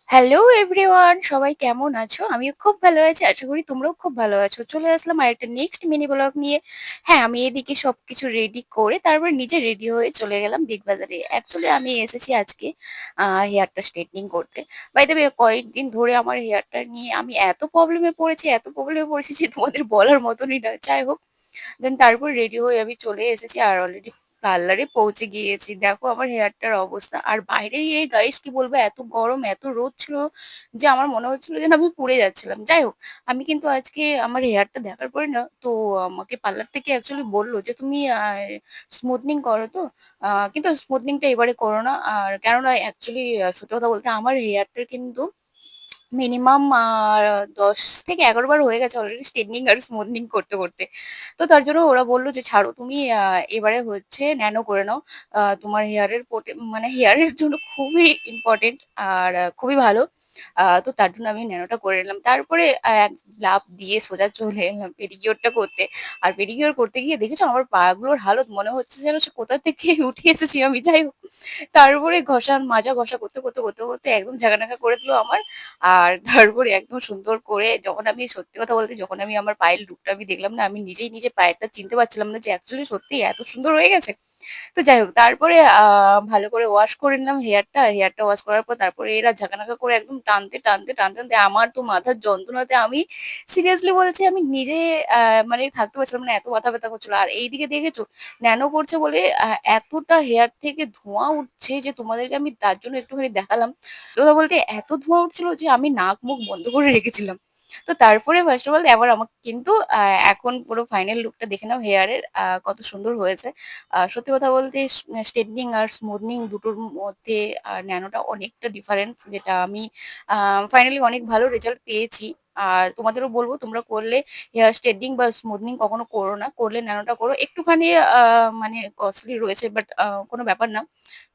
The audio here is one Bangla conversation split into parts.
হ্যালো এভরিওয়ান, সবাই কেমন আছো? আমিও খুব ভালো আছি। আশা করি তোমরাও খুব ভালো আছো। চলে আসলাম আরেকটা নেক্সট মিনি ব্লগ নিয়ে। হ্যাঁ, আমি এদিকে সবকিছু রেডি করে তারপর নিজে রেডি হয়ে চলে গেলাম বিগ বাজারে। অ্যাকচুয়ালি আমি এসেছি আজকে হেয়ারটা স্ট্রেটনিং করতে। বাই দ্য ওয়ে কয়েকদিন ধরে আমার হেয়ারটা নিয়ে আমি এত প্রবলেমে পড়েছি যে তোমাদের বলার মতনই না। যাই হোক, দেন তারপর রেডি হয়ে আমি চলে এসেছি আর অলরেডি পার্লারে পৌঁছে গিয়েছি। দেখো আমার হেয়ারটার অবস্থা। আর বাইরে এই গাইস কি বলবো, এত গরম, এত রোদ ছিল যে আমার মনে হচ্ছিল যেন আমি পুড়ে যাচ্ছিলাম। যাই হোক, আমি কিন্তু আজকে আমার হেয়ারটা দেখার পরে না তো আমাকে পার্লার থেকে অ্যাকচুয়ালি বলল যে তুমি স্মুথনিং করো তো? কিন্তু স্মুথনিংটা এবারে করো না। আর কেননা অ্যাকচুয়ালি সত্যি কথা বলতে আমার হেয়ারটার কিন্তু মিনিমাম ১০ থেকে ১১ বার হয়ে গেছে অলরেডি স্ট্রেটনিং আর স্মুথনিং করতে। তো তার জন্য ওরা বলল যে, "ছাড়ো তুমি এবারে হচ্ছে ন্যানো করে নাও। তোমার হেয়ারের মানে হেয়ারের জন্য খুবই ইম্পোর্টেন্ট আর খুবই ভালো।" তো তার জন্য আমি ন্যানোটা করে নিলাম। তারপরে এক লাফ দিয়ে সোজা চলে এলাম পেডিকিউরটা করতে। আর পেডিকিউর করতে গিয়ে দেখেছো আমার পাগুলোর হালত মনে হচ্ছে যেন সে কোথা থেকে উঠে এসেছি আমি। যাই হোক, তারপরে মাজা ঘষা করতে একদম ঝাঁকানাকা করে দিল আমার। আর তারপরে একদম সুন্দর করে যখন আমি সত্যি কথা বলতে যখন আমি আমার পায়ের লুকটা আমি দেখলাম না, আমি নিজেই নিজে পায়েরটা চিনতে পারছিলাম না যে অ্যাকচুয়ালি সত্যিই এত সুন্দর হয়ে গেছে। তো যাই হোক, তারপরে ভালো করে ওয়াশ করে নিলাম হেয়ারটা। আর হেয়ারটা ওয়াশ করার পর তারপরে এরা ঝাঁকানাকা করে একদম টানতে আমার তো মাথার যন্ত্রণাতে আমি সিরিয়াসলি বলছি আমি নিজে আ মানে থাকতে পারছিলাম না। এত মাথা ব্যথা করছিল। আর এইদিকে দেখেছো ন্যানো করছে বলে এতটা হেয়ার থেকে ধোঁয়া উঠছে যে তোমাদেরকে আমি তার জন্য একটুখানি দেখালাম। কথা বলতে এত ধোঁয়া উঠছিল যে আমি নাক মুখ বন্ধ করে রেখেছিলাম। তো তারপরে ফার্স্ট অফ অল এবার আমার কিন্তু এখন পুরো ফাইনাল লুকটা দেখে নাও হেয়ারের কত সুন্দর হয়েছে। সত্যি কথা বলতে স্ট্রেটনিং আর স্মুথনিং দুটোর মধ্যে ন্যানোটা অনেকটা ডিফারেন্ট, যেটা আমি আ ফাইনালি অনেক ভালো রেজাল্ট পেয়েছি। আর তোমাদেরও বলব তোমরা করলে হেয়ার স্ট্রেটনিং বা স্মুথনিং কখনো করো না। করলে ন্যানোটা করো। একটুখানি মানে কস্টলি রয়েছে বাট কোনো ব্যাপার না।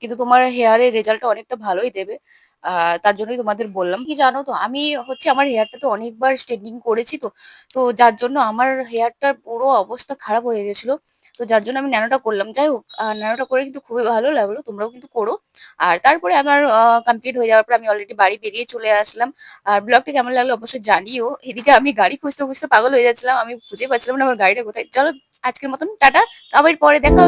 কিন্তু তোমার হেয়ারের রেজাল্টটা অনেকটা ভালোই দেবে। আ তার জন্যই তোমাদের বললাম। কি জানো তো আমি হচ্ছে আমার হেয়ারটা তো অনেকবার স্ট্রেটনিং করেছি তো। তো যার জন্য আমার হেয়ারটার পুরো অবস্থা খারাপ হয়ে গেছিল। তো যার জন্য আমি ন্যানোটা করলাম। যাই হোক, ন্যানোটা করে কিন্তু খুবই ভালো লাগলো। তোমরাও কিন্তু করো। আর তারপরে আমার কমপ্লিট হয়ে যাওয়ার পর আমি অলরেডি বাড়ি বেরিয়ে চলে আসলাম। আর ব্লগটা কেমন লাগলো অবশ্যই জানিও। এদিকে আমি গাড়ি খুঁজতে পাগল হয়ে যাচ্ছিলাম। আমি খুঁজে পাচ্ছিলাম না আমার গাড়িটা কোথায়। চলো আজকের মতন টাটা। আবার পরে দেখা